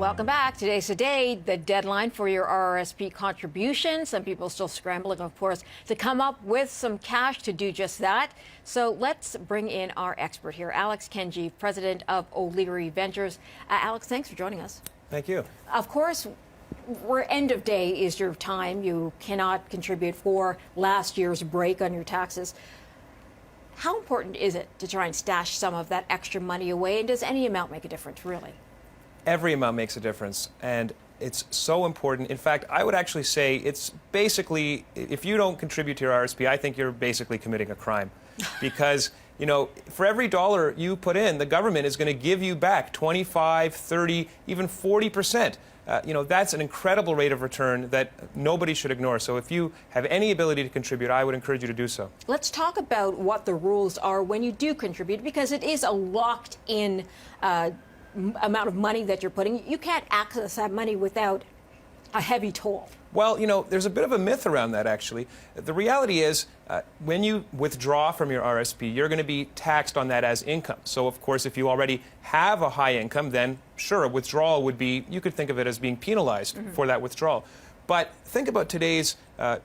Welcome back. Today's the day, the deadline for your RRSP contribution. Some people still scrambling, of course, to come up with some cash to do just that. So let's bring in our expert here, Alex Kenjeev, president of O'Leary Ventures. Alex, thanks for joining us. Thank you. Of course, end of day is your time. You cannot contribute for last year's break on your taxes. How important is it to try and stash some of that extra money away? And does any amount make a difference, really? Every amount makes a difference, and it's so important. In fact, I would actually say it's basically, if you don't contribute to your RSP, I think you're basically committing a crime. Because, you know, for every dollar you put in, the government is going to give you back 25, 30, even 40%. That's an incredible rate of return that nobody should ignore. So if you have any ability to contribute, I would encourage you to do so. Let's talk about what the rules are when you do contribute, because it is a locked-in amount of money that you're putting. You can't access that money without a heavy toll. Well, there's a bit of a myth around that, actually. The reality is, when you withdraw from your RSP, you're going to be taxed on that as income. So, of course, if you already have a high income, then sure, a withdrawal would be, you could think of it as being penalized for that withdrawal. But think about today's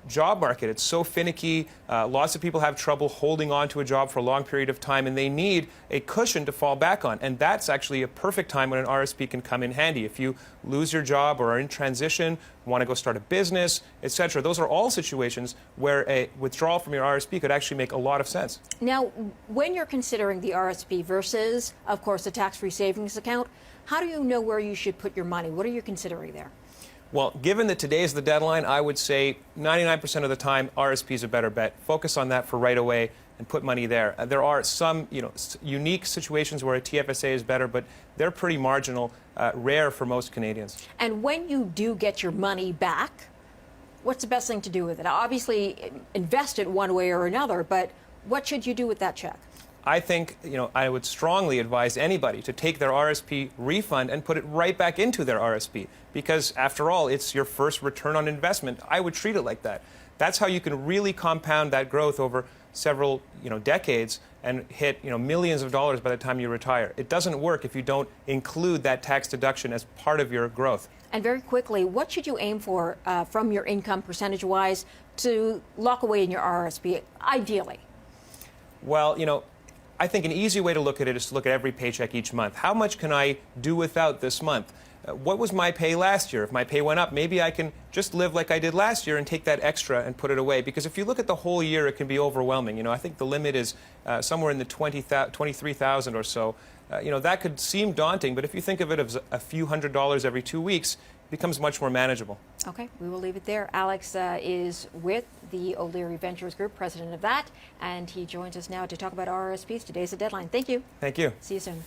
job market. It's so finicky. Lots of people have trouble holding on to a job for a long period of time, and they need a cushion to fall back on. And that's actually a perfect time when an RSP can come in handy. If you lose your job or are in transition, want to go start a business, etc., those are all situations where a withdrawal from your RSP could actually make a lot of sense. Now, when you're considering the RSP versus, of course, the tax-free savings account, how do you know where you should put your money? What are you considering there? Well, given that today is the deadline, I would say 99% of the time, RSP is a better bet. Focus on that for right away and put money there. There are some, unique situations where a TFSA is better, but they're pretty marginal, rare for most Canadians. And when you do get your money back, what's the best thing to do with it? Obviously, invest it one way or another, but what should you do with that check? I think, I would strongly advise anybody to take their RSP refund and put it right back into their RSP. Because, after all, it's your first return on investment. I would treat it like that. That's how you can really compound that growth over several, decades and hit, millions of dollars by the time you retire. It doesn't work if you don't include that tax deduction as part of your growth. And very quickly, what should you aim for from your income percentage-wise to lock away in your RSP, ideally? Well, I think an easy way to look at it is to look at every paycheck each month. How much can I do without this month? What was my pay last year? If my pay went up, maybe I can just live like I did last year and take that extra and put it away. Because if you look at the whole year, it can be overwhelming. I think the limit is somewhere in the 23,000 or so. That could seem daunting, but if you think of it as a few $100s every 2 weeks, it becomes much more manageable. Okay, we will leave it there. Alex is with the O'Leary Ventures Group, president of that, and he joins us now to talk about RRSPs. Today's the deadline. Thank you. Thank you. See you soon.